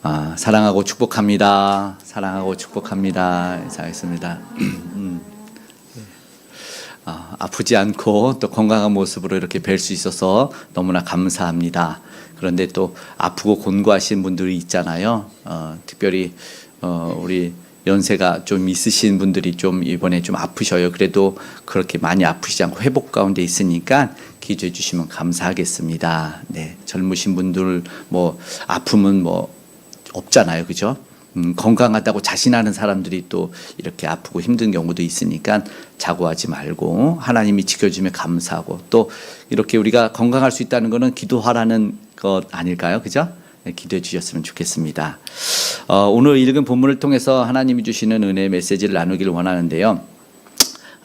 사랑하고 축복합니다. 사랑하고 축복합니다. 인사하겠습니다. 아프지 않고 또 건강한 모습으로 이렇게 뵐 수 있어서 너무나 감사합니다. 그런데 또 아프고 곤고하신 분들이 있잖아요. 특별히 우리 연세가 좀 있으신 분들이 좀 이번에 좀 아프셔요. 그래도 그렇게 많이 아프시지 않고 회복 가운데 있으니까 기도해 주시면 감사하겠습니다. 네, 젊으신 분들 뭐 아픔은 뭐 없잖아요, 그죠? 건강하다고 자신하는 사람들이 또 이렇게 아프고 힘든 경우도 있으니까 자고하지 말고 하나님이 지켜주면 감사하고, 또 이렇게 우리가 건강할 수 있다는 것은 기도하라는 것 아닐까요, 그죠? 네, 기도해 주셨으면 좋겠습니다. 오늘 읽은 본문을 통해서 하나님이 주시는 은혜의 메시지를 나누기를 원하는데요.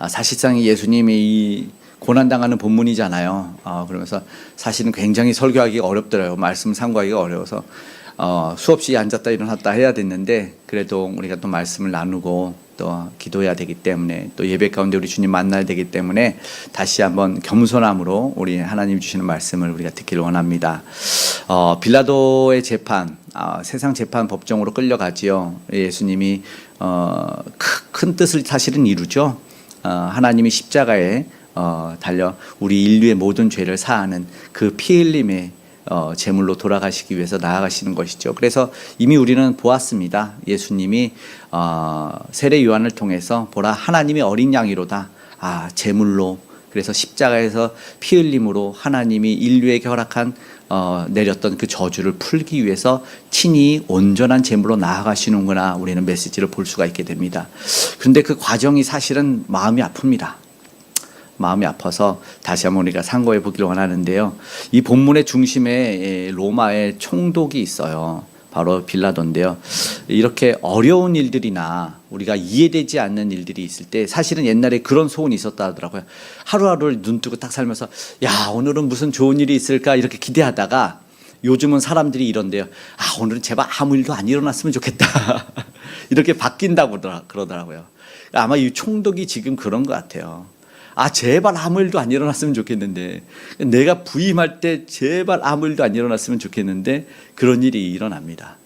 사실상 예수님이 이 고난당하는 본문이잖아요. 그러면서 사실은 굉장히 설교하기가 어렵더라고요. 말씀 상고하기가 어려워서 수없이 앉았다 일어났다 해야 됐는데, 그래도 우리가 또 말씀을 나누고 또 기도해야 되기 때문에, 또 예배 가운데 우리 주님 만나야 되기 때문에 다시 한번 겸손함으로 우리 하나님 주시는 말씀을 우리가 듣기를 원합니다. 빌라도의 재판, 세상 재판 법정으로 끌려가지요. 예수님이 큰 뜻을 사실은 이루죠. 하나님이 십자가에 달려 우리 인류의 모든 죄를 사하는 그 피 흘림의 제물로 돌아가시기 위해서 나아가시는 것이죠. 그래서 이미 우리는 보았습니다. 예수님이 세례 요한을 통해서 보라, 하나님의 어린 양이로다. 제물로, 그래서 십자가에서 피 흘림으로 하나님이 인류에게 허락한 내렸던 그 저주를 풀기 위해서 친히 온전한 제물로 나아가시는구나, 우리는 메시지를 볼 수가 있게 됩니다. 그런데 그 과정이 사실은 마음이 아픕니다. 마음이 아파서 다시 한번 우리가 상고해 보기를 원하는데요. 이 본문의 중심에 로마의 총독이 있어요. 바로 빌라도인데요. 이렇게 어려운 일들이나 우리가 이해되지 않는 일들이 있을 때 사실은 옛날에 그런 소원이 있었다 하더라고요. 하루하루를 눈 뜨고 딱 살면서 야, 오늘은 무슨 좋은 일이 있을까 이렇게 기대하다가, 요즘은 사람들이 이런데요. 오늘은 제발 아무 일도 안 일어났으면 좋겠다. 이렇게 바뀐다고 그러더라고요. 아마 이 총독이 지금 그런 것 같아요. 제발 아무 일도 안 일어났으면 좋겠는데, 내가 부임할 때 제발 아무 일도 안 일어났으면 좋겠는데 그런 일이 일어납니다.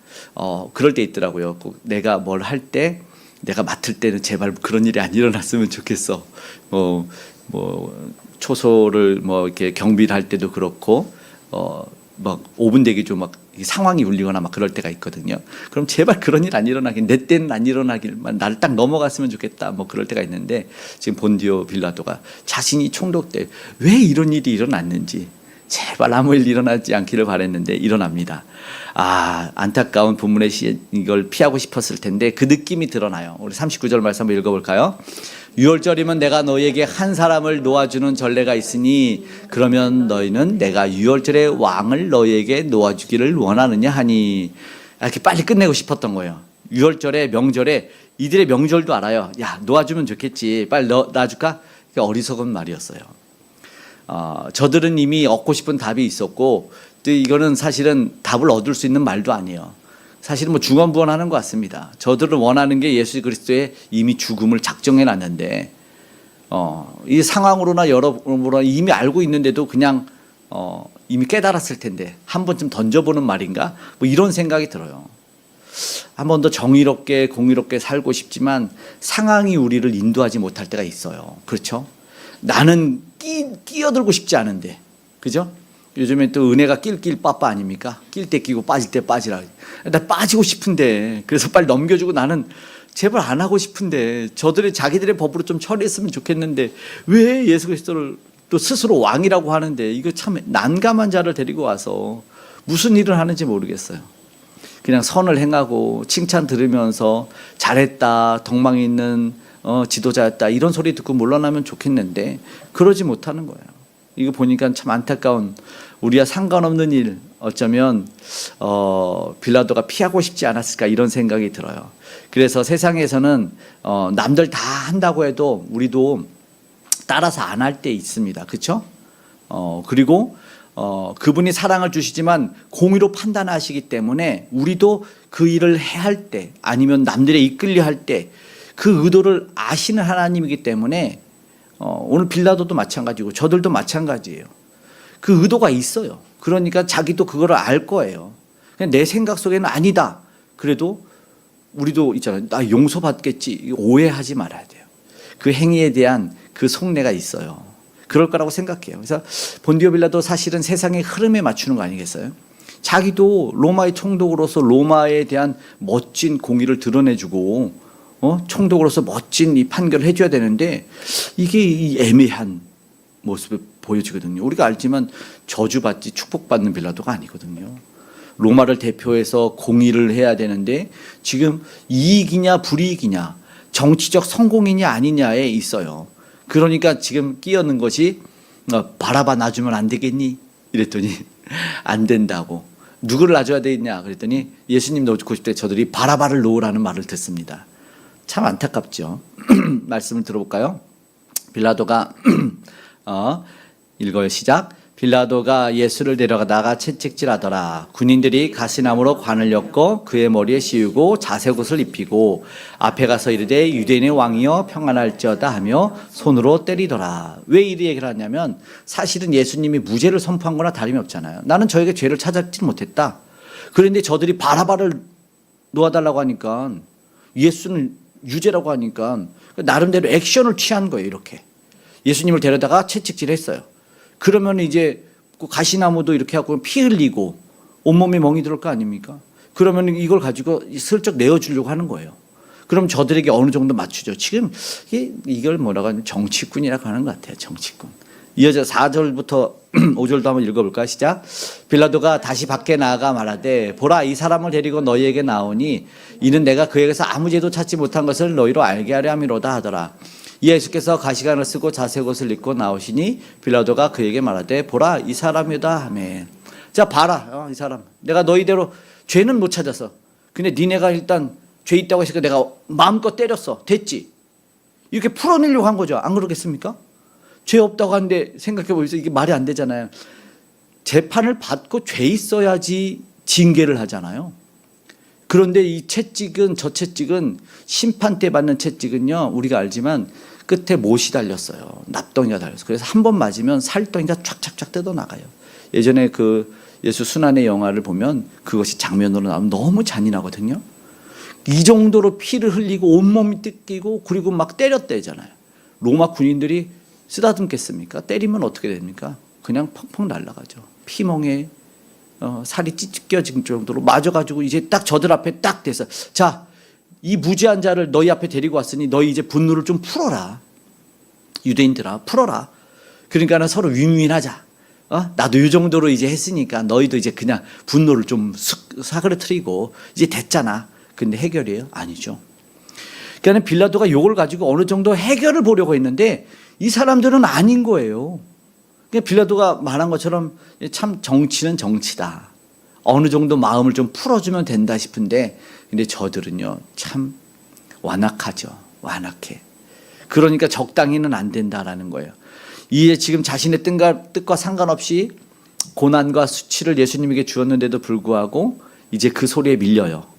그럴 때 있더라고요. 꼭 내가 뭘 할 때, 내가 맡을 때는 제발 그런 일이 안 일어났으면 좋겠어. 초소를 이렇게 경비를 할 때도 그렇고, 막 5분 대기 좀 막 상황이 울리거나 막 그럴 때가 있거든요. 그럼 제발 그런 일 안 일어나길, 내 때는 안 일어나길만, 날 딱 넘어갔으면 좋겠다, 그럴 때가 있는데, 지금 본디오 빌라도가 자신이 총독 때 왜 이런 일이 일어났는지 제발 아무 일 일어나지 않기를 바랬는데 일어납니다. 안타까운 본문의 이걸 피하고 싶었을 텐데 그 느낌이 드러나요. 우리 39절 말씀 한번 읽어볼까요? 유월절이면 내가 너희에게 한 사람을 놓아주는 전례가 있으니 그러면 너희는 내가 유월절의 왕을 너희에게 놓아주기를 원하느냐 하니, 이렇게 빨리 끝내고 싶었던 거예요. 유월절에, 명절에, 이들의 명절도 알아요. 야, 놓아주면 좋겠지, 빨리 놔줄까? 어리석은 말이었어요. 저들은 이미 얻고 싶은 답이 있었고, 또 이거는 사실은 답을 얻을 수 있는 말도 아니에요. 사실은 중언부언하는 것 같습니다. 저들은 원하는 게 예수 그리스도의 이미 죽음을 작정해 놨는데, 이 상황으로나 여러모로 이미 알고 있는데도 그냥 이미 깨달았을 텐데 한 번쯤 던져보는 말인가? 이런 생각이 들어요. 한 번 더 정의롭게 공의롭게 살고 싶지만 상황이 우리를 인도하지 못할 때가 있어요. 그렇죠? 나는 끼어들고 싶지 않은데, 그죠? 요즘에 또 은혜가 낄낄 빠빠 아닙니까? 낄 때 끼고 빠질 때 빠지라. 나 빠지고 싶은데, 그래서 빨리 넘겨주고 나는 제발 안 하고 싶은데, 자기들의 법으로 좀 처리했으면 좋겠는데 왜 예수 그리스도를 또 스스로 왕이라고 하는데, 이거 참 난감한 자를 데리고 와서 무슨 일을 하는지 모르겠어요. 그냥 선을 행하고 칭찬 들으면서 잘했다, 덕망 있는 지도자였다, 이런 소리 듣고 물러나면 좋겠는데 그러지 못하는 거예요. 이거 보니까 참 안타까운, 우리와 상관없는 일, 어쩌면 빌라도가 피하고 싶지 않았을까, 이런 생각이 들어요. 그래서 세상에서는 남들 다 한다고 해도 우리도 따라서 안 할 때 있습니다. 그렇죠? 그리고 그분이 사랑을 주시지만 공의로 판단하시기 때문에 우리도 그 일을 해야 할 때, 아니면 남들에 이끌려 할 때 그 의도를 아시는 하나님이기 때문에 오늘 빌라도도 마찬가지고 저들도 마찬가지예요. 그 의도가 있어요. 그러니까 자기도 그걸 알 거예요. 그냥 내 생각 속에는 아니다, 그래도 우리도 있잖아요. 나 용서받겠지. 오해하지 말아야 돼요. 그 행위에 대한 그 속내가 있어요. 그럴 거라고 생각해요. 그래서 본디오 빌라도 사실은 세상의 흐름에 맞추는 거 아니겠어요? 자기도 로마의 총독으로서 로마에 대한 멋진 공의를 드러내주고 총독으로서 멋진 이 판결을 해줘야 되는데 이게 이 애매한 모습을 보여지거든요. 우리가 알지만 저주받지 축복받는 빌라도가 아니거든요. 로마를 대표해서 공의를 해야 되는데 지금 이익이냐 불이익이냐 정치적 성공이냐 아니냐에 있어요. 그러니까 지금 끼어든 것이 바라바 놔주면 안 되겠니? 이랬더니 안 된다고. 누구를 놔줘야 되겠냐? 그랬더니 예수님 놓고 싶을 때 저들이 바라바를 놓으라는 말을 듣습니다. 참 안타깝죠. 말씀을 들어볼까요? 빌라도가 읽어요. 시작. 빌라도가 예수를 데려가다가 채찍질하더라. 군인들이 가시나무로 관을 엮고 그의 머리에 씌우고 자색옷을 입히고 앞에 가서 이르되 유대인의 왕이여 평안할지어다 하며 손으로 때리더라. 왜 이리 얘기를 하냐면 사실은 예수님이 무죄를 선포한 거나 다름이 없잖아요. 나는 저에게 죄를 찾지 못했다. 그런데 저들이 바라바를 놓아달라고 하니까 예수는 유죄라고 하니까 나름대로 액션을 취한 거예요. 이렇게 예수님을 데려다가 채찍질했어요. 그러면 이제 가시나무도 이렇게 하고 피 흘리고 온몸에 멍이 들을 거 아닙니까? 그러면 이걸 가지고 슬쩍 내어주려고 하는 거예요. 그럼 저들에게 어느 정도 맞추죠. 지금 이걸 뭐라고 하면 정치꾼이라고 하는 것 같아요. 정치꾼. 이어져 4절부터 5절도 한번 읽어볼까요? 시작. 빌라도가 다시 밖에 나아가 말하되 보라 이 사람을 데리고 너희에게 나오니 이는 내가 그에게서 아무 죄도 찾지 못한 것을 너희로 알게 하려 함이로다 하더라. 예수께서 가시관을 쓰고 자색옷을 입고 나오시니 빌라도가 그에게 말하되 보라 이 사람이다 하매. 자 봐라 이 사람 내가 너희대로 죄는 못 찾아서 근데 니네가 일단 죄 있다고 했으니까 내가 마음껏 때렸어. 됐지. 이렇게 풀어내려고 한 거죠. 안 그렇겠습니까? 죄 없다고 하는데 생각해 보세요. 이게 말이 안 되잖아요. 재판을 받고 죄 있어야지 징계를 하잖아요. 그런데 이 채찍은 저 채찍은 심판 때 받는 채찍은요 우리가 알지만 끝에 못이 달렸어요. 납덩이가 달렸어요. 그래서 한 번 맞으면 살덩이가 쫙쫙쫙 뜯어 나가요. 예전에 그 예수 순환의 영화를 보면 그것이 장면으로 나오면 너무 잔인하거든요. 이 정도로 피를 흘리고 온몸이 뜯기고 그리고 막 때렸대잖아요. 로마 군인들이 쓰다듬겠습니까? 때리면 어떻게 됩니까? 그냥 펑펑 날아가죠. 피멍에 살이 찢겨진 정도로 맞아가지고 이제 딱 저들 앞에 딱 돼서 자, 이 무죄한 자를 너희 앞에 데리고 왔으니 너희 이제 분노를 좀 풀어라. 유대인들아 풀어라. 그러니까는 서로 윈윈하자. 나도 이 정도로 이제 했으니까 너희도 이제 그냥 분노를 좀 사그러뜨리고 이제 됐잖아. 근데 해결이에요? 아니죠. 그러니까 빌라도가 이걸 가지고 어느 정도 해결을 보려고 했는데 이 사람들은 아닌 거예요. 빌라도가 말한 것처럼 참 정치는 정치다. 어느 정도 마음을 좀 풀어주면 된다 싶은데 근데 저들은요 참 완악하죠. 완악해. 그러니까 적당히는 안 된다라는 거예요. 이에 지금 자신의 뜻과 상관없이 고난과 수치를 예수님에게 주었는데도 불구하고 이제 그 소리에 밀려요.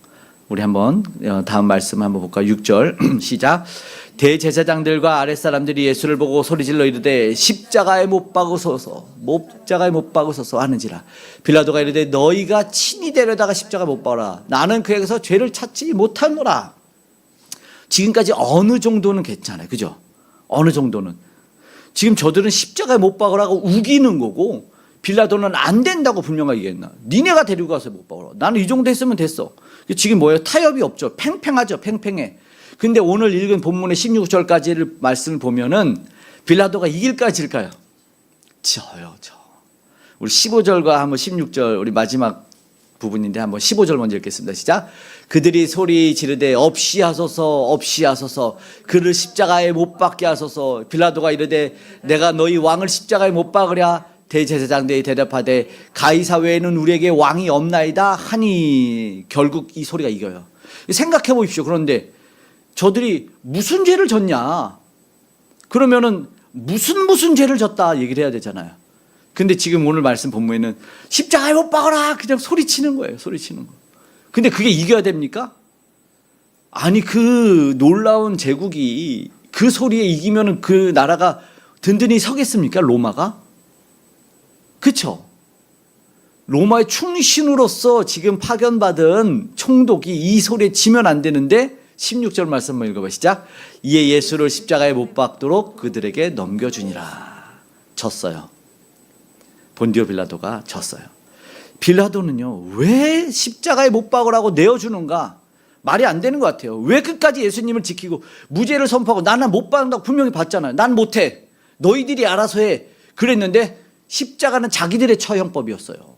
우리 한번 다음 말씀 한번 볼까요? 6절 시작. 대제사장들과 아랫사람들이 예수를 보고 소리질러 이르되 십자가에 못 박으소서 십자가에 못 박으소서 하는지라. 빌라도가 이르되 너희가 친히 데려다가 십자가에 못 박으라. 나는 그에게서 죄를 찾지 못하노라. 지금까지 어느 정도는 괜찮아요. 그죠? 어느 정도는. 지금 저들은 십자가에 못 박으라고 우기는 거고 빌라도는 안 된다고 분명하게 얘기했나. 니네가 데리고 가서 못 박으라. 나는 이 정도 했으면 됐어. 지금 뭐예요? 타협이 없죠. 팽팽하죠. 팽팽해. 근데 오늘 읽은 본문의 16절까지를 말씀을 보면은 빌라도가 이길까요 질까요? 저요. 우리 15절과 한번 16절 우리 마지막 부분인데 한번 15절 먼저 읽겠습니다. 시작. 그들이 소리 지르되 없이 하소서 없이 하소서 그를 십자가에 못 박게 하소서. 빌라도가 이르되 내가 너희 왕을 십자가에 못 박으랴. 대제사장들이 대답하되 가이사 외에는 우리에게 왕이 없나이다 하니. 결국 이 소리가 이겨요. 생각해 보십시오. 그런데 저들이 무슨 죄를 졌냐? 그러면은 무슨 죄를 졌다 얘기를 해야 되잖아요. 근데 지금 오늘 말씀 본문에는 십자가에 못 박아라 그냥 소리치는 거예요. 소리치는 거. 근데 그게 이겨야 됩니까? 아니 그 놀라운 제국이 그 소리에 이기면은 그 나라가 든든히 서겠습니까? 로마가? 그렇죠? 로마의 충신으로서 지금 파견받은 총독이 이 소리에 지면 안 되는데 16절 말씀 한번 읽어봐. 시작. 이에 예수를 십자가에 못 박도록 그들에게 넘겨주니라. 졌어요. 본디오 빌라도가 졌어요. 빌라도는요, 왜 십자가에 못 박으라고 내어주는가? 말이 안 되는 것 같아요. 왜 끝까지 예수님을 지키고 무죄를 선포하고 나는 못 박는다고 분명히 봤잖아요. 난 못해. 너희들이 알아서 해. 그랬는데 십자가는 자기들의 처형법이었어요.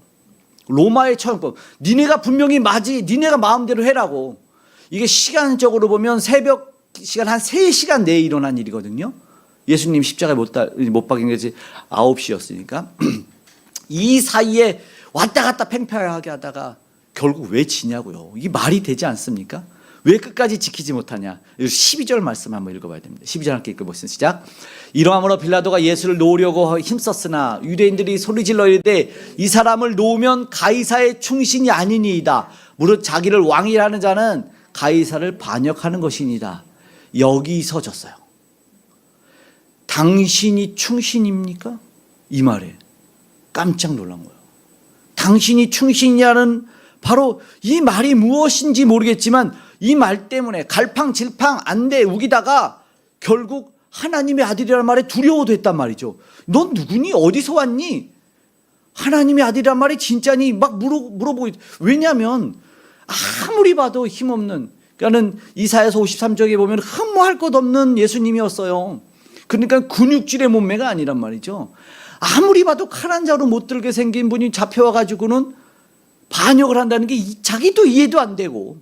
로마의 처형법. 니네가 분명히 맞지. 니네가 마음대로 해라고. 이게 시간적으로 보면 새벽 시간 한 3시간 내에 일어난 일이거든요. 예수님 십자가에 못 박인 것이 9시였으니까. 이 사이에 왔다 갔다 팽팽하게 하다가 결국 왜 지냐고요. 이게 말이 되지 않습니까? 왜 끝까지 지키지 못하냐. 12절 말씀 한번 읽어봐야 됩니다. 12절 함께 읽어보겠습니다. 시작. 이러함으로 빌라도가 예수를 놓으려고 힘썼으나 유대인들이 소리질러 이르되 이 사람을 놓으면 가이사의 충신이 아니니이다. 무릇 자기를 왕이라는 자는 가이사를 반역하는 것이니이다. 여기서 졌어요. 당신이 충신입니까? 이 말에 깜짝 놀란 거예요. 당신이 충신이냐는 바로 이 말이 무엇인지 모르겠지만 이 말 때문에 갈팡질팡 안돼 우기다가 결국 하나님의 아들이라는 말에 두려워됐단 말이죠. 넌 누구니? 어디서 왔니? 하나님의 아들이란 말이 진짜니? 막 물어보고. 왜냐하면 아무리 봐도 힘없는, 그러니까는 이사야서 53쪽에 보면 흠모할 것 없는 예수님이었어요. 그러니까 근육질의 몸매가 아니란 말이죠. 아무리 봐도 칼 한 자루 못 들게 생긴 분이 잡혀와가지고는 반역을 한다는 게 자기도 이해도 안 되고,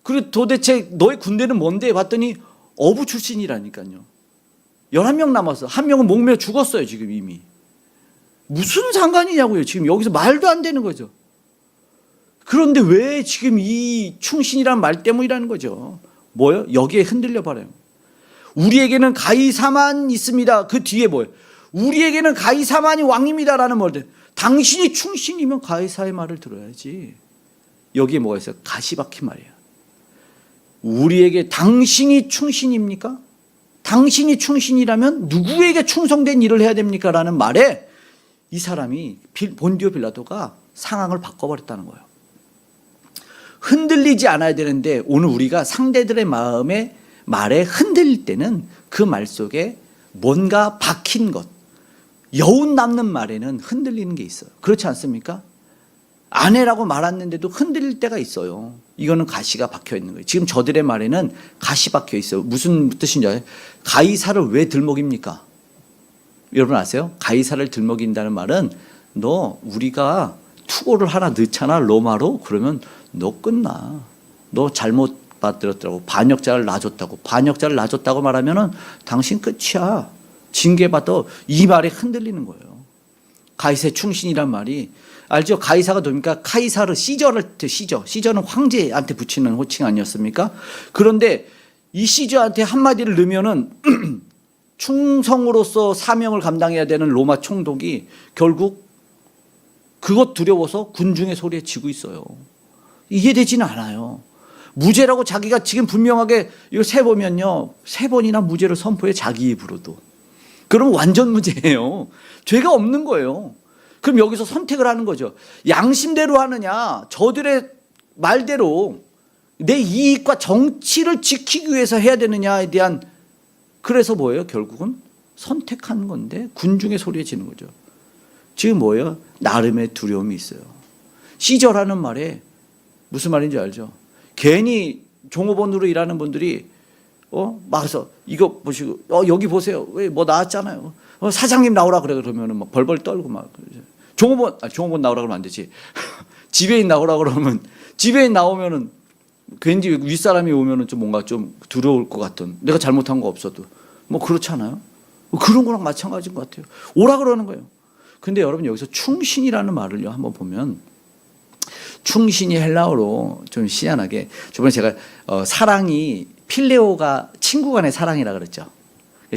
그리고 도대체 너의 군대는 뭔데 봤더니 어부 출신이라니까요. 11명 남았어. 한 명은 목매어 죽었어요. 지금 이미. 무슨 상관이냐고요. 지금 여기서 말도 안 되는 거죠. 그런데 왜 지금 이 충신이란 말 때문이라는 거죠. 뭐요? 여기에 흔들려 버려요. 우리에게는 가이사만 있습니다. 그 뒤에 뭐예요? 우리에게는 가이사만이 왕입니다라는 말들. 당신이 충신이면 가이사의 말을 들어야지. 여기에 뭐가 있어요? 가시 박힌 말이에요. 우리에게 당신이 충신입니까? 당신이 충신이라면 누구에게 충성된 일을 해야 됩니까? 라는 말에 이 사람이 본디오 빌라도가 상황을 바꿔버렸다는 거예요. 흔들리지 않아야 되는데 오늘 우리가 상대들의 말에 흔들릴 때는 그 말 속에 뭔가 박힌 것, 여운 남는 말에는 흔들리는 게 있어요. 그렇지 않습니까? 아내라고 말았는데도 흔들릴 때가 있어요. 이거는 가시가 박혀 있는 거예요. 지금 저들의 말에는 가시 박혀 있어요. 무슨 뜻인지 알아요? 가이사를 왜 들먹입니까? 여러분 아세요? 가이사를 들먹인다는 말은 너 우리가 투고를 하나 넣잖아 로마로. 그러면 너 끝나. 너 잘못 받들었더라고. 반역자를 놔줬다고. 반역자를 놔줬다고 말하면은 당신 끝이야. 징계받아. 이 말에 흔들리는 거예요. 가이사의 충신이란 말이 알죠? 가이사가 누굽니까? 카이사르 시저는 황제한테 붙이는 호칭 아니었습니까? 그런데 이 시저한테 한마디를 넣으면은 충성으로서 사명을 감당해야 되는 로마 총독이 결국 그것 두려워서 군중의 소리에 지고 있어요. 이해되지는 않아요. 무죄라고 자기가 지금 분명하게 이거 세보면요, 3번이나 무죄를 선포해 자기 입으로도. 그럼 완전 무죄예요. 죄가 없는 거예요. 그럼 여기서 선택을 하는 거죠. 양심대로 하느냐, 저들의 말대로 내 이익과 정치를 지키기 위해서 해야 되느냐에 대한, 그래서 뭐예요? 결국은 선택한 건데 군중의 소리에 지는 거죠. 지금 뭐예요? 나름의 두려움이 있어요. 시저라는 말에 무슨 말인지 알죠? 괜히 종업원으로 일하는 분들이 막서 이거 보시고 여기 보세요. 왜 뭐 나왔잖아요. 사장님 나오라 그래. 그러면은 막 벌벌 떨고 막 종업원 나오라 그러면 안 되지. 지배인 나오라 그러면, 지배인 나오면은 괜히 윗사람이 오면은 좀 뭔가 좀 두려울 것 같은, 내가 잘못한 거 없어도 뭐 그렇잖아요. 그런 거랑 마찬가지인 것 같아요. 오라 그러는 거예요. 근데 여러분 여기서 충신이라는 말을요 한번 보면, 충신이 헬라어로 좀 희한하게, 저번에 제가 사랑이 필레오가 친구 간의 사랑이라 그랬죠.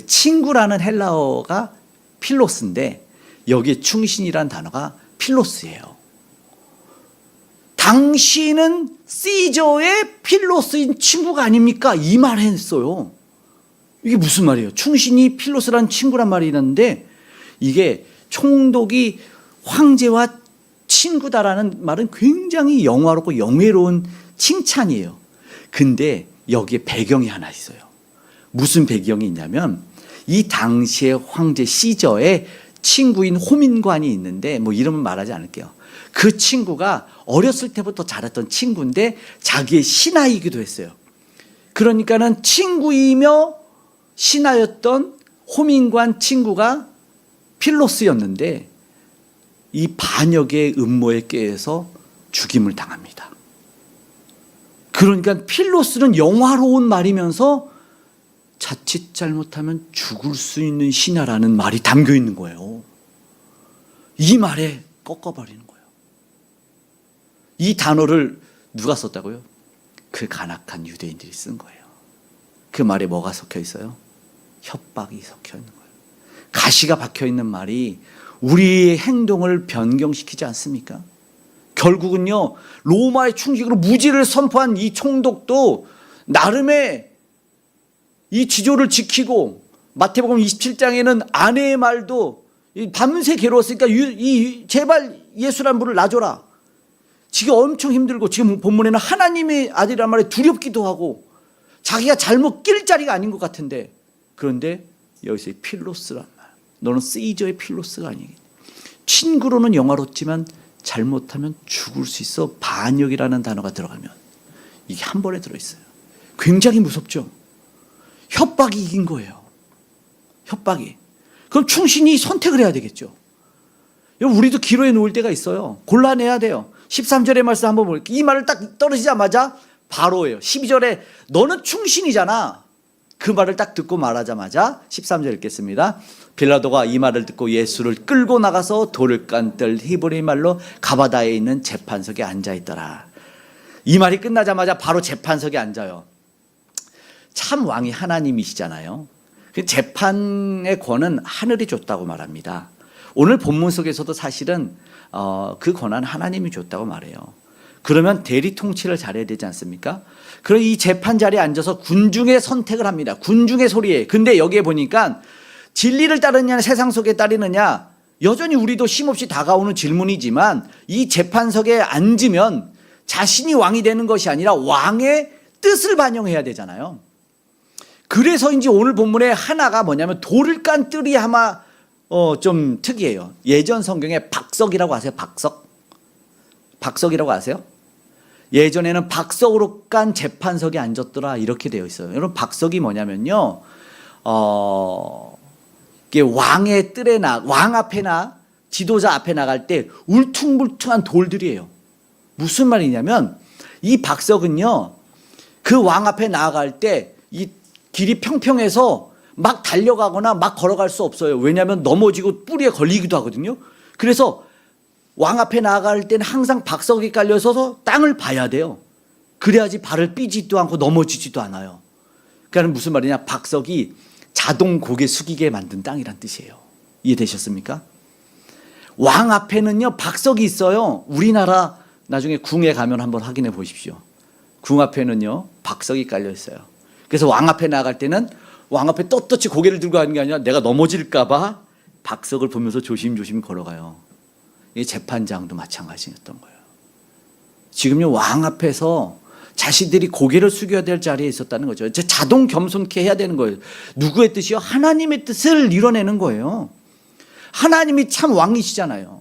친구라는 헬라어가 필로스인데 여기에 충신이라는 단어가 필로스예요. 당신은 시저의 필로스인 친구가 아닙니까? 이 말 했어요. 이게 무슨 말이에요? 충신이 필로스라는 친구란 말이 있는데, 이게 총독이 황제와 친구다라는 말은 굉장히 영화롭고 영예로운 칭찬이에요. 근데 여기에 배경이 하나 있어요. 무슨 배경이 있냐면 이 당시의 황제 시저의 친구인 호민관이 있는데 뭐 이름은 말하지 않을게요. 그 친구가 어렸을 때부터 자랐던 친구인데 자기의 신하이기도 했어요. 그러니까는 친구이며 신하였던 호민관 친구가 필로스였는데 이 반역의 음모에 꾀해서 죽임을 당합니다. 그러니까 필로스는 영화로운 말이면서 자칫 잘못하면 죽을 수 있는 신하라는 말이 담겨 있는 거예요. 이 말에 꺾어버리는 거예요. 이 단어를 누가 썼다고요? 그 간악한 유대인들이 쓴 거예요. 그 말에 뭐가 섞여 있어요? 협박이 섞여 있는 거예요. 가시가 박혀 있는 말이 우리의 행동을 변경시키지 않습니까? 결국은요, 로마의 충직으로 무지를 선포한 이 총독도 나름의 이 지조를 지키고, 마태복음 27장에는 아내의 말도 밤새 괴로웠으니까 제발 예수란 분을 놔줘라. 지금 엄청 힘들고, 지금 본문에는 하나님의 아들이란 말에 두렵기도 하고 자기가 잘못 낄 자리가 아닌 것 같은데, 그런데 여기서 필로스란 말, 너는 시저의 필로스가 아니겠니? 친구로는 영화롭지만 잘못하면 죽을 수 있어. 반역이라는 단어가 들어가면 이게 한 번에 들어있어요. 굉장히 무섭죠. 협박이 이긴 거예요. 협박이. 그럼 충신이 선택을 해야 되겠죠. 우리도 기로에 놓을 때가 있어요. 골라내야 돼요. 13절의 말씀 한번 볼게요. 이 말을 딱 떨어지자마자 바로예요. 12절에 너는 충신이잖아. 그 말을 딱 듣고 말하자마자 13절 읽겠습니다. 빌라도가 이 말을 듣고 예수를 끌고 나가서 돌을 깐뜰 히브리 말로 가바다에 있는 재판석에 앉아있더라. 이 말이 끝나자마자 바로 재판석에 앉아요. 참 왕이 하나님이시잖아요. 그 재판의 권은 하늘이 줬다고 말합니다. 오늘 본문 속에서도 사실은 그 권한 하나님이 줬다고 말해요. 그러면 대리 통치를 잘해야 되지 않습니까? 그럼 이 재판 자리에 앉아서 군중의 선택을 합니다. 군중의 소리에. 근데 여기에 보니까 진리를 따르느냐 세상 속에 따르느냐, 여전히 우리도 쉼없이 다가오는 질문이지만 이 재판석에 앉으면 자신이 왕이 되는 것이 아니라 왕의 뜻을 반영해야 되잖아요. 그래서인지 오늘 본문에 하나가 뭐냐면 돌을 깐 뜰이 아마 좀 특이해요. 예전 성경에 박석이라고 아세요? 박석이라고 아세요? 예전에는 박석으로 깐 재판석에 앉았더라 이렇게 되어 있어요. 여러분, 박석이 뭐냐면요, 이게 왕의 뜰에 왕 앞에나 지도자 앞에 나갈 때 울퉁불퉁한 돌들이에요. 무슨 말이냐면 이 박석은요, 그 왕 앞에 나아갈 때 이 길이 평평해서 막 달려가거나 막 걸어갈 수 없어요. 왜냐하면 넘어지고 뿌리에 걸리기도 하거든요. 그래서 왕 앞에 나아갈 때는 항상 박석이 깔려 있어서 땅을 봐야 돼요. 그래야지 발을 삐지도 않고 넘어지지도 않아요. 그러니까 무슨 말이냐, 박석이 자동 고개 숙이게 만든 땅이란 뜻이에요. 이해되셨습니까? 왕 앞에는요 박석이 있어요. 우리나라 나중에 궁에 가면 한번 확인해 보십시오. 궁 앞에는요 박석이 깔려 있어요. 그래서 왕 앞에 나갈 때는 왕 앞에 떳떳이 고개를 들고 가는 게 아니라 내가 넘어질까 봐 박석을 보면서 조심조심 걸어가요. 이 재판장도 마찬가지였던 거예요. 지금요 왕 앞에서 자신들이 고개를 숙여야 될 자리에 있었다는 거죠. 자동 겸손케 해야 되는 거예요. 누구의 뜻이요? 하나님의 뜻을 이뤄내는 거예요. 하나님이 참 왕이시잖아요.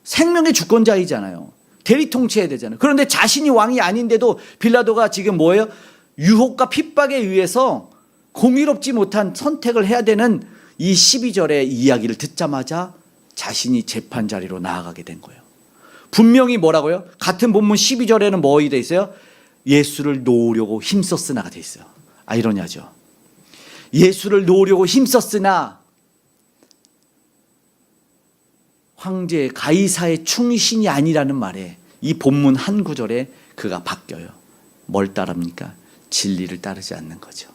생명의 주권자이잖아요. 대리 통치해야 되잖아요. 그런데 자신이 왕이 아닌데도 빌라도가 지금 뭐예요? 유혹과 핍박에 의해서 공의롭지 못한 선택을 해야 되는 이 12절의 이야기를 듣자마자 자신이 재판 자리로 나아가게 된 거예요. 분명히 뭐라고요? 같은 본문 12절에는 뭐 돼 있어요? 예수를 놓으려고 힘썼으나가 돼 있어요. 아이러니하죠. 예수를 놓으려고 힘썼으나 황제 가이사의 충신이 아니라는 말에 이 본문 한 구절에 그가 바뀌어요. 뭘 따릅니까? 진리를 따르지 않는 거죠.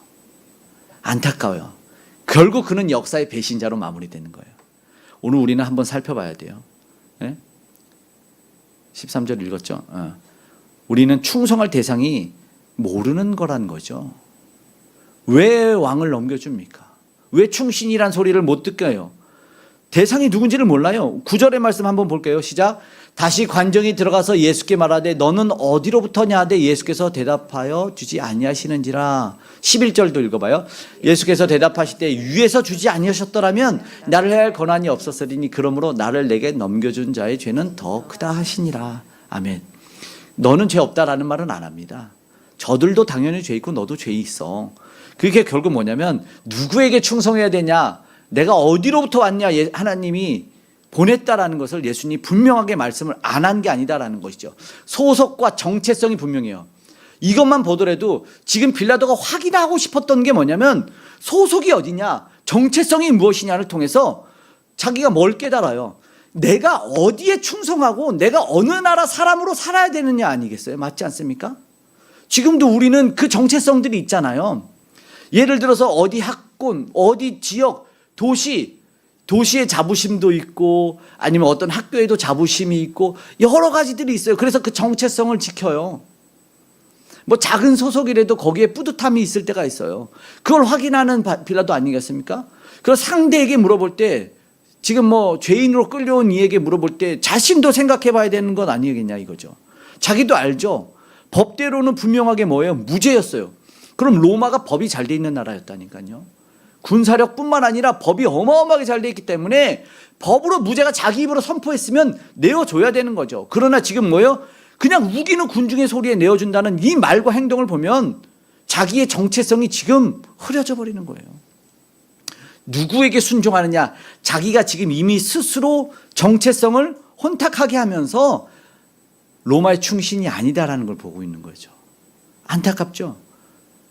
안타까워요. 결국 그는 역사의 배신자로 마무리되는 거예요. 오늘 우리는 한번 살펴봐야 돼요. 네? 13절 읽었죠? 우리는 충성할 대상이 모르는 거란 거죠. 왜 왕을 넘겨줍니까? 왜 충신이란 소리를 못 듣게요? 대상이 누군지를 몰라요. 9절의 말씀 한번 볼게요. 시작. 다시 관정이 들어가서 예수께 말하되 너는 어디로부터냐 하되 예수께서 대답하여 주지 아니하시는지라. 11절도 읽어봐요. 예수께서 대답하시되 위에서 주지 아니하셨더라면 나를 해할 권한이 없었으리니 그러므로 나를 내게 넘겨준 자의 죄는 더 크다 하시니라. 아멘. 너는 죄 없다라는 말은 안 합니다. 저들도 당연히 죄 있고 너도 죄 있어. 그게 결국 뭐냐면 누구에게 충성해야 되냐, 내가 어디로부터 왔냐 하나님이 보냈다라는 것을 예수님이 분명하게 말씀을 안 한 게 아니다라는 것이죠. 소속과 정체성이 분명해요. 이것만 보더라도 지금 빌라도가 확인하고 싶었던 게 뭐냐면 소속이 어디냐, 정체성이 무엇이냐를 통해서 자기가 뭘 깨달아요. 내가 어디에 충성하고 내가 어느 나라 사람으로 살아야 되느냐 아니겠어요? 맞지 않습니까? 지금도 우리는 그 정체성들이 있잖아요. 예를 들어서 어디 학군, 어디 지역, 도시의 자부심도 있고 아니면 어떤 학교에도 자부심이 있고 여러 가지들이 있어요. 그래서 그 정체성을 지켜요. 뭐 작은 소속이라도 거기에 뿌듯함이 있을 때가 있어요. 그걸 확인하는 빌라도 아니겠습니까? 그래서 상대에게 물어볼 때, 지금 뭐 죄인으로 끌려온 이에게 물어볼 때 자신도 생각해 봐야 되는 건 아니겠냐 이거죠. 자기도 알죠. 법대로는 분명하게 뭐예요? 무죄였어요. 그럼 로마가 법이 잘 돼 있는 나라였다니까요. 군사력뿐만 아니라 법이 어마어마하게 잘 돼 있기 때문에 법으로 무죄가 자기 입으로 선포했으면 내어줘야 되는 거죠. 그러나 지금 뭐예요? 그냥 우기는 군중의 소리에 내어준다는 이 말과 행동을 보면 자기의 정체성이 지금 흐려져 버리는 거예요. 누구에게 순종하느냐? 자기가 지금 이미 스스로 정체성을 혼탁하게 하면서 로마의 충신이 아니다라는 걸 보고 있는 거죠. 안타깝죠?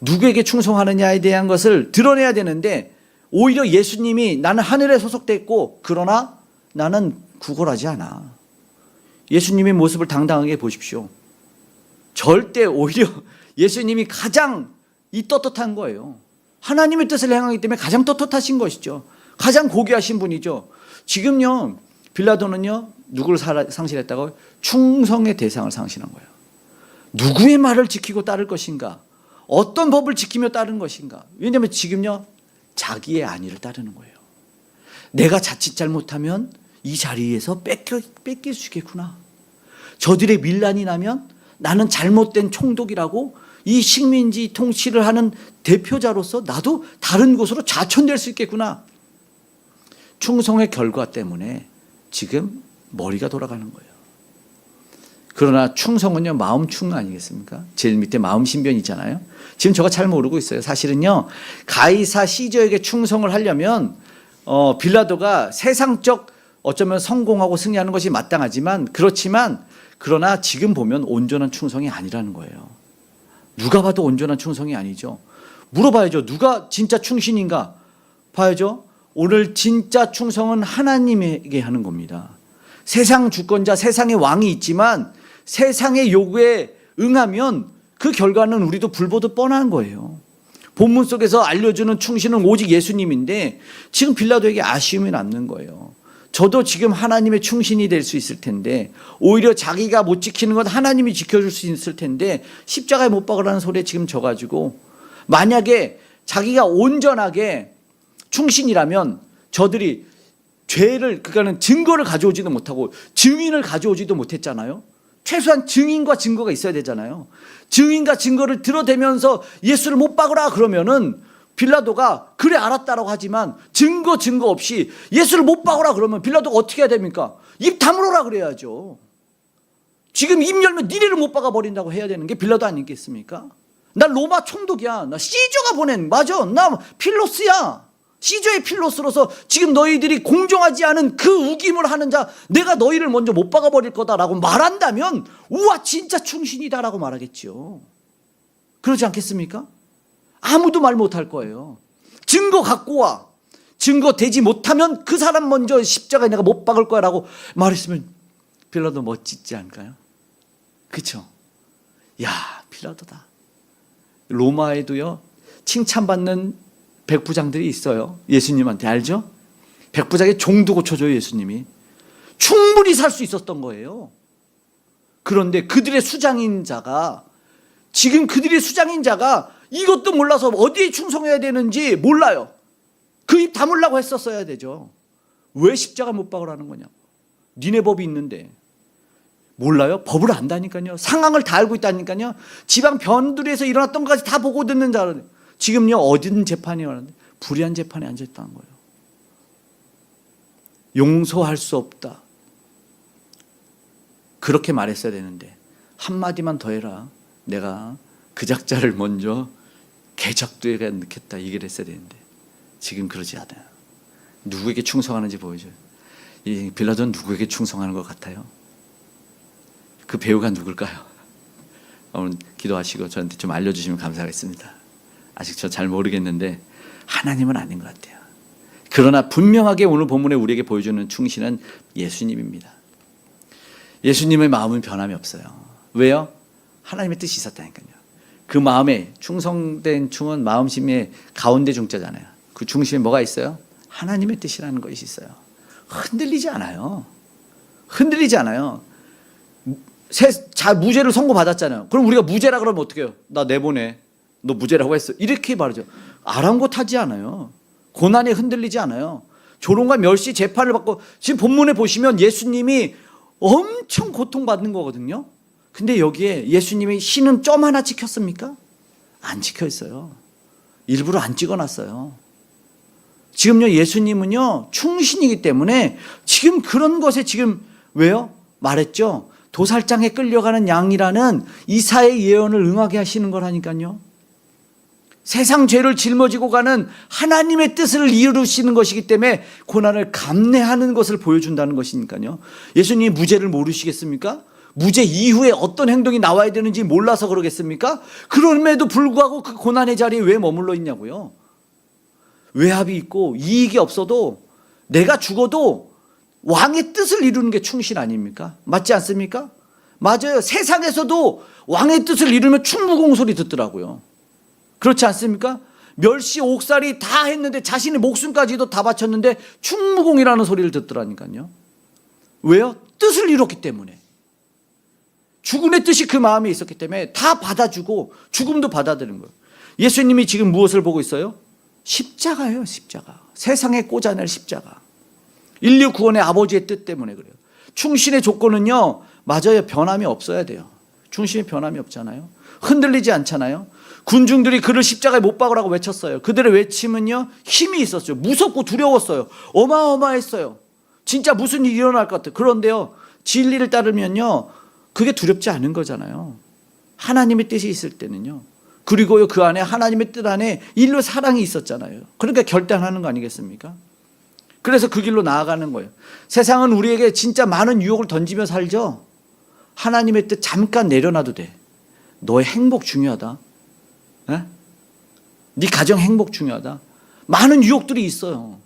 누구에게 충성하느냐에 대한 것을 드러내야 되는데 오히려 예수님이 나는 하늘에 소속돼 있고 그러나 나는 구걸하지 않아. 예수님의 모습을 당당하게 보십시오. 절대 오히려 예수님이 가장 떳떳한 거예요. 하나님의 뜻을 행하기 때문에 가장 떳떳하신 것이죠. 가장 고귀하신 분이죠. 지금요 빌라도는요 누구를 상실했다고? 충성의 대상을 상실한 거예요. 누구의 말을 지키고 따를 것인가? 어떤 법을 지키며 따르는 것인가? 왜냐하면 지금요 자기의 안위를 따르는 거예요. 내가 자칫 잘못하면 이 자리에서 뺏길 수 있겠구나. 저들의 밀란이 나면 나는 잘못된 총독이라고 이 식민지 통치를 하는 대표자로서 나도 다른 곳으로 좌천될 수 있겠구나. 충성의 결과 때문에 지금 머리가 돌아가는 거예요. 그러나 충성은요 마음충 아니겠습니까? 제일 밑에 마음 신변이 있잖아요. 지금 저가 잘 모르고 있어요. 사실은요 가이사 시저에게 충성을 하려면 빌라도가 세상적 어쩌면 성공하고 승리하는 것이 마땅하지만 그러나 지금 보면 온전한 충성이 아니라는 거예요. 누가 봐도 온전한 충성이 아니죠. 물어봐야죠. 누가 진짜 충신인가 봐야죠. 오늘 진짜 충성은 하나님에게 하는 겁니다. 세상 주권자, 세상의 왕이 있지만 세상의 요구에 응하면 그 결과는 우리도 불보듯 뻔한 거예요. 본문 속에서 알려주는 충신은 오직 예수님인데 지금 빌라도에게 아쉬움이 남는 거예요. 저도 지금 하나님의 충신이 될 수 있을 텐데 오히려 자기가 못 지키는 건 하나님이 지켜줄 수 있을 텐데 십자가에 못 박으라는 소리에 지금 져가지고 만약에 자기가 온전하게 충신이라면 저들이 죄를 그러니까 증거를 가져오지도 못하고 증인을 가져오지도 못했잖아요. 최소한 증인과 증거가 있어야 되잖아요. 증인과 증거를 들어대면서 예수를 못 박으라 그러면은 빌라도가 그래 알았다라고 하지만 증거 없이 예수를 못 박으라 그러면 빌라도가 어떻게 해야 됩니까? 입 다물어라 그래야죠. 지금 입 열면 니네를 못 박아 버린다고 해야 되는 게 빌라도 아니겠습니까? 나 로마 총독이야. 나 시저가 보낸 맞아. 나 필로스야. 시저의 필로스로서 지금 너희들이 공정하지 않은 그 우김을 하는 자 내가 너희를 먼저 못 박아버릴 거다라고 말한다면 우와 진짜 충신이다라고 말하겠죠. 그러지 않겠습니까? 아무도 말 못할 거예요. 증거 갖고 와. 증거 되지 못하면 그 사람 먼저 십자가에 내가 못 박을 거야 라고 말했으면 빌라도 멋지지 않을까요? 그렇죠? 야 빌라도다. 로마에도요 칭찬받는 백부장들이 있어요. 예수님한테 알죠? 백부장의 종도 고쳐줘요. 예수님이 충분히 살 수 있었던 거예요. 그런데 그들의 수장인 자가 이것도 몰라서 어디에 충성해야 되는지 몰라요. 그 입 다물라고 했었어야 되죠. 왜 십자가 못 박으라는 거냐고. 니네 법이 있는데. 몰라요? 법을 안다니까요. 상황을 다 알고 있다니까요. 지방 변두리에서 일어났던 것까지 다 보고 듣는 자. 지금요 어딘 재판이 일어났는데 불의한 재판에 앉아있다는 거예요. 용서할 수 없다. 그렇게 말했어야 되는데 한마디만 더 해라. 내가 그 작자를 먼저 개척도에 넣겠다. 이 얘기를 했어야 되는데 지금 그러지 않아요. 누구에게 충성하는지 보여줘요. 이 빌라도는 누구에게 충성하는 것 같아요? 그 배우가 누굴까요? 오늘 기도하시고 저한테 좀 알려주시면 감사하겠습니다. 아직 저 잘 모르겠는데 하나님은 아닌 것 같아요. 그러나 분명하게 오늘 본문에 우리에게 보여주는 충신은 예수님입니다. 예수님의 마음은 변함이 없어요. 왜요? 하나님의 뜻이 있었다니까요. 그 마음에 충성된 충은 마음심의 가운데 중자잖아요. 그 중심에 뭐가 있어요? 하나님의 뜻이라는 것이 있어요. 흔들리지 않아요. 흔들리지 않아요. 무죄를 선고받았잖아요. 그럼 우리가 무죄라 그러면 어떻게 해요? 나 내보내. 너 무죄라고 했어. 이렇게 말하죠. 아랑곳하지 않아요. 고난에 흔들리지 않아요. 조롱과 멸시 재판을 받고 지금 본문에 보시면 예수님이 엄청 고통받는 거거든요. 근데 여기에 예수님의 신은 점 하나 찍혔습니까? 안 찍혀 있어요. 일부러 안 찍어놨어요. 지금요 예수님은요 충신이기 때문에 지금 그런 것에 지금 왜요? 말했죠. 도살장에 끌려가는 양이라는 이사야의 예언을 응하게 하시는 거라니까요. 세상 죄를 짊어지고 가는 하나님의 뜻을 이루시는 것이기 때문에 고난을 감내하는 것을 보여준다는 것이니까요. 예수님이 무죄를 모르시겠습니까? 무죄 이후에 어떤 행동이 나와야 되는지 몰라서 그러겠습니까? 그럼에도 불구하고 그 고난의 자리에 왜 머물러 있냐고요. 외압이 있고 이익이 없어도 내가 죽어도 왕의 뜻을 이루는 게 충신 아닙니까? 맞지 않습니까? 맞아요. 세상에서도 왕의 뜻을 이루면 충무공 소리 듣더라고요. 그렇지 않습니까? 멸시 옥살이 다 했는데 자신의 목숨까지도 다 바쳤는데 충무공이라는 소리를 듣더라니까요. 왜요? 뜻을 이뤘기 때문에. 죽음의 뜻이 그 마음에 있었기 때문에 다 받아주고 죽음도 받아들인 거예요. 예수님이 지금 무엇을 보고 있어요? 십자가예요. 십자가. 세상에 꽂아낼 십자가. 인류 구원의 아버지의 뜻 때문에 그래요. 충신의 조건은요 맞아요. 변함이 없어야 돼요. 충신의 변함이 없잖아요. 흔들리지 않잖아요. 군중들이 그를 십자가에 못 박으라고 외쳤어요. 그들의 외침은요 힘이 있었어요. 무섭고 두려웠어요. 어마어마했어요. 진짜 무슨 일이 일어날 것 같아요. 그런데요 진리를 따르면요 그게 두렵지 않은 거잖아요. 하나님의 뜻이 있을 때는요. 그리고요 그 안에 하나님의 뜻 안에 인류 사랑이 있었잖아요. 그러니까 결단하는 거 아니겠습니까? 그래서 그 길로 나아가는 거예요. 세상은 우리에게 진짜 많은 유혹을 던지며 살죠. 하나님의 뜻 잠깐 내려놔도 돼. 너의 행복 중요하다. 네 가정 행복 중요하다. 많은 유혹들이 있어요.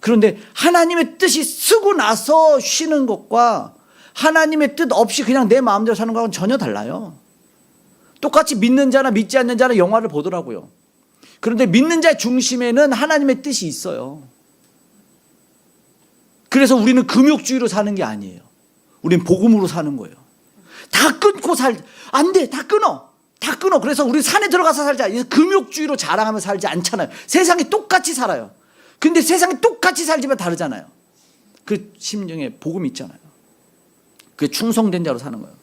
그런데 하나님의 뜻이 쓰고 나서 쉬는 것과 하나님의 뜻 없이 그냥 내 마음대로 사는 것과는 전혀 달라요. 똑같이 믿는 자나 믿지 않는 자나 영화를 보더라고요. 그런데 믿는 자의 중심에는 하나님의 뜻이 있어요. 그래서 우리는 금욕주의로 사는 게 아니에요. 우리는 복음으로 사는 거예요. 다 끊고 안 돼. 다 끊어. 다 끊어. 그래서 우리 산에 들어가서 살자. 금욕주의로 자랑하며 살지 않잖아요. 세상이 똑같이 살아요. 근데 세상이 똑같이 살지만 다르잖아요. 그 심정에 복음이 있잖아요. 그게 충성된 자로 사는 거예요.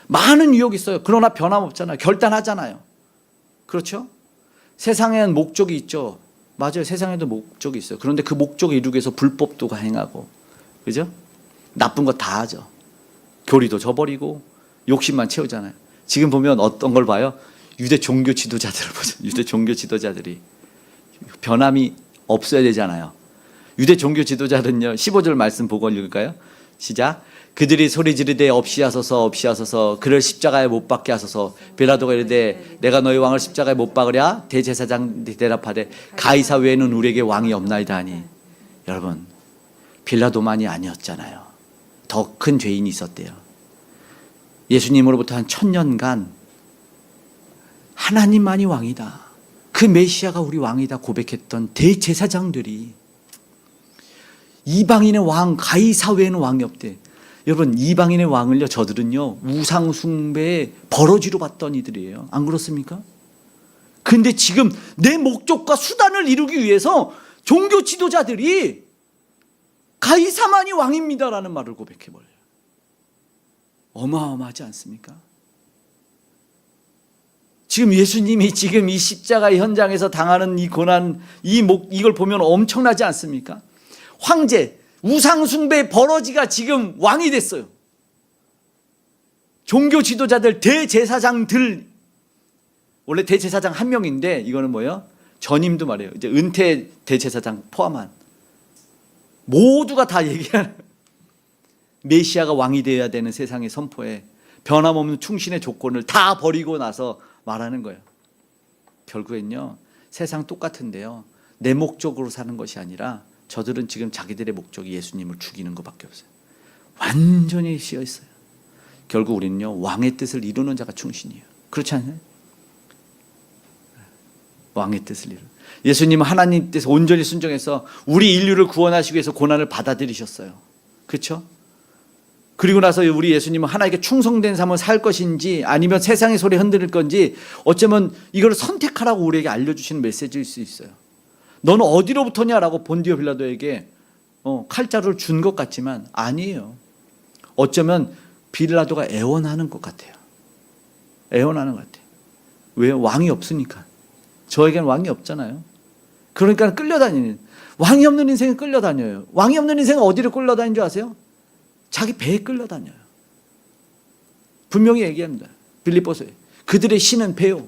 많은 유혹이 있어요. 그러나 변함없잖아요. 결단하잖아요. 그렇죠? 세상에는 목적이 있죠. 맞아요. 세상에도 목적이 있어요. 그런데 그 목적을 이루기 위해서 불법도 행하고, 그죠? 나쁜 거 다 하죠. 교리도 저버리고 욕심만 채우잖아요. 지금 보면 어떤 걸 봐요? 유대 종교 지도자들을 보죠. 유대 종교 지도자들이 변함이 없어야 되잖아요. 유대 종교 지도자들은요 15절 말씀 보고 읽을까요? 시작. 그들이 소리 지르되 없이 하소서 없이 하소서 그를 십자가에 못 박게 하소서. 빌라도가 이르되 내가 너희 왕을 십자가에 못 박으랴. 대제사장 대답하되 가이사 외에는 우리에게 왕이 없나이다 하니. 여러분 빌라도만이 아니었잖아요. 더 큰 죄인이 있었대요. 예수님으로부터 한 1000년간 하나님만이 왕이다, 그 메시아가 우리 왕이다 고백했던 대제사장들이 이방인의 왕 가이사 외에는 왕이 없대. 여러분 이방인의 왕을요 저들은요 우상 숭배의 버러지로 봤던 이들이에요. 안 그렇습니까? 근데 지금 내 목적과 수단을 이루기 위해서 종교 지도자들이 가이사만이 왕입니다라는 말을 고백해버려요. 어마어마하지 않습니까? 지금 예수님이 지금 이 십자가의 현장에서 당하는 이 고난, 이걸 보면 엄청나지 않습니까? 황제, 우상숭배 버러지가 지금 왕이 됐어요. 종교 지도자들, 대제사장들, 원래 대제사장 한 명인데 이거는 뭐예요? 전임도 말해요. 이제 은퇴 대제사장 포함한 모두가 다 얘기하는 메시아가 왕이 되어야 되는 세상의 선포에 변함없는 충신의 조건을 다 버리고 나서 말하는 거예요. 결국엔요, 세상 똑같은데요, 내 목적으로 사는 것이 아니라 저들은 지금 자기들의 목적이 예수님을 죽이는 것밖에 없어요. 완전히 씌어 있어요. 결국 우리는요, 왕의 뜻을 이루는 자가 충신이에요. 그렇지 않나요? 왕의 뜻을 이루는. 예수님은 하나님 뜻에 온전히 순종해서 우리 인류를 구원하시기 위해서 고난을 받아들이셨어요. 그렇죠? 그리고 나서 우리 예수님은 하나님께 충성된 삶을 살 것인지 아니면 세상의 소리에 흔들릴 건지 어쩌면 이걸 선택하라고 우리에게 알려주시는 메시지일 수 있어요. 너는 어디로부터냐라고 본디오 빌라도에게 칼자루를 준 것 같지만 아니에요. 어쩌면 빌라도가 애원하는 것 같아요. 애원하는 것 같아요. 왜요? 왕이 없으니까. 저에게는 왕이 없잖아요. 그러니까 끌려다니는, 왕이 없는 인생은 끌려다녀요. 왕이 없는 인생은 어디로 끌려다니는 줄 아세요? 자기 배에 끌려다녀요. 분명히 얘기합니다. 빌립보서에. 그들의 신은 배요.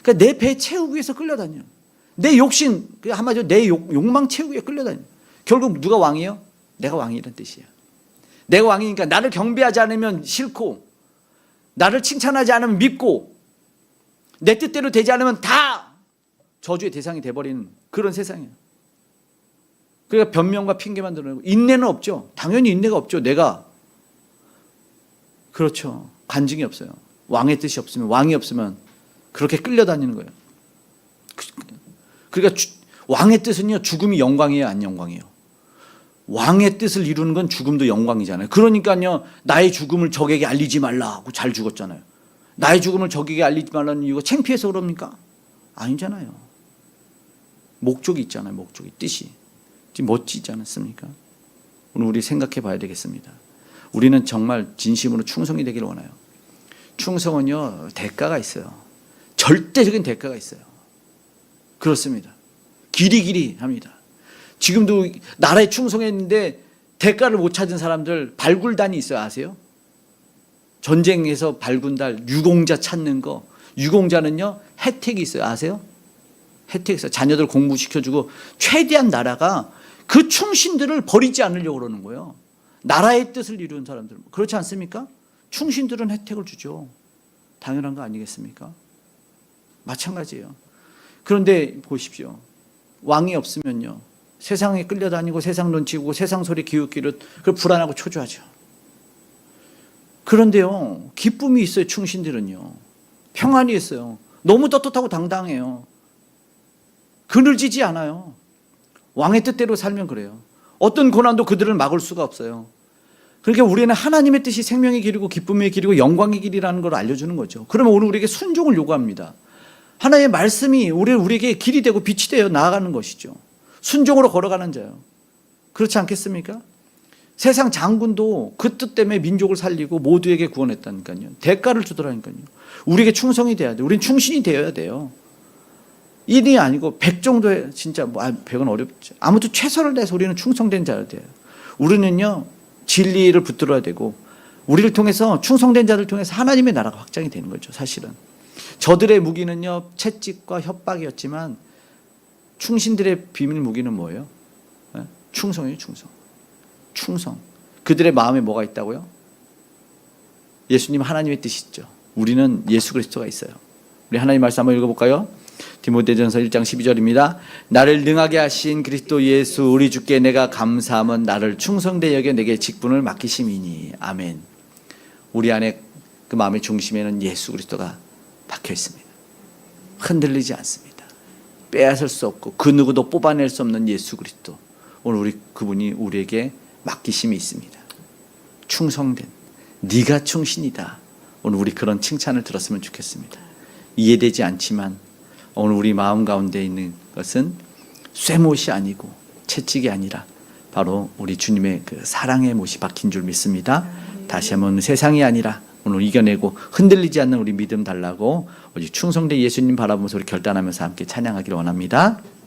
그러니까 내 배 채우기 위해서 끌려다녀요. 내 욕심, 한마디로 내 욕망 채우기 위해 끌려다녀요. 결국 누가 왕이에요? 내가 왕이라는 뜻이에요. 내가 왕이니까 나를 경배하지 않으면 싫고, 나를 칭찬하지 않으면 믿고, 내 뜻대로 되지 않으면 다 저주의 대상이 돼버리는 그런 세상이에요. 그러니까 변명과 핑계만 드러내고 인내는 없죠. 당연히 인내가 없죠. 내가. 그렇죠. 간증이 없어요. 왕의 뜻이 없으면, 왕이 없으면 그렇게 끌려다니는 거예요. 그러니까 왕의 뜻은요, 죽음이 영광이에요, 안 영광이에요? 왕의 뜻을 이루는 건 죽음도 영광이잖아요. 그러니까요, 나의 죽음을 적에게 알리지 말라 하고 잘 죽었잖아요. 나의 죽음을 적에게 알리지 말라는 이유가 창피해서 그럽니까? 아니잖아요. 목적이 있잖아요. 목적이, 뜻이 멋지지 않습니까? 오늘 우리 생각해 봐야 되겠습니다. 우리는 정말 진심으로 충성이 되기를 원해요. 충성은요, 대가가 있어요. 절대적인 대가가 있어요. 그렇습니다. 길이 합니다. 지금도 나라에 충성했는데 대가를 못 찾은 사람들 발굴단이 있어요. 아세요? 전쟁에서 발군달, 유공자 찾는 거. 유공자는요, 혜택이 있어요. 아세요? 혜택이 있어요. 자녀들 공부시켜주고 최대한 나라가 그 충신들을 버리지 않으려고 그러는 거예요. 나라의 뜻을 이루는 사람들. 그렇지 않습니까? 충신들은 혜택을 주죠. 당연한 거 아니겠습니까? 마찬가지예요. 그런데 보십시오. 왕이 없으면요, 세상에 끌려다니고 세상 눈치 보고 세상 소리 기웃기웃, 그 불안하고 초조하죠. 그런데요, 기쁨이 있어요. 충신들은요, 평안이 있어요. 너무 떳떳하고 당당해요. 그늘지지 않아요. 왕의 뜻대로 살면 그래요. 어떤 고난도 그들을 막을 수가 없어요. 그러니까 우리는 하나님의 뜻이 생명의 길이고 기쁨의 길이고 영광의 길이라는 걸 알려주는 거죠. 그러면 오늘 우리에게 순종을 요구합니다. 하나님의 말씀이 우리에게 길이 되고 빛이 되어 나아가는 것이죠. 순종으로 걸어가는 자요. 그렇지 않겠습니까? 세상 장군도 그 뜻 때문에 민족을 살리고 모두에게 구원했다니까요. 대가를 주더라니까요. 우리에게 충성이 돼야 돼요. 우린 충신이 되어야 돼요. 1이 아니고 100 정도의, 진짜 100은 어렵죠. 아무튼 최선을 다해서 우리는 충성된 자여야 돼요. 우리는요, 진리를 붙들어야 되고, 우리를 통해서, 충성된 자들 통해서 하나님의 나라가 확장이 되는 거죠. 사실은 저들의 무기는요, 채찍과 협박이었지만 충신들의 비밀 무기는 뭐예요? 충성이에요. 충성. 그들의 마음에 뭐가 있다고요? 예수님 하나님의 뜻이 있죠. 우리는 예수 그리스도가 있어요. 우리 하나님 말씀 한번 읽어볼까요? 디모데전서 1장 12절입니다. 나를 능하게 하신 그리스도 예수 우리 주께 내가 감사함은 나를 충성되게 여겨 내게 직분을 맡기심이니. 아멘. 우리 안에 그 마음의 중심에는 예수 그리스도가 박혀 있습니다. 흔들리지 않습니다. 빼앗을 수 없고 그 누구도 뽑아낼 수 없는 예수 그리스도. 오늘 그분이 우리에게 맡기심이 있습니다. 충성된, 네가 충신이다. 오늘 우리 그런 칭찬을 들었으면 좋겠습니다. 이해되지 않지만 오늘 우리 마음 가운데 있는 것은 쇠못이 아니고 채찍이 아니라 바로 우리 주님의 그 사랑의 못이 박힌 줄 믿습니다. 다시 한번 세상이 아니라 오늘 이겨내고 흔들리지 않는 우리 믿음 달라고 오직 충성된 예수님 바라보면서 우리 결단하면서 함께 찬양하기를 원합니다.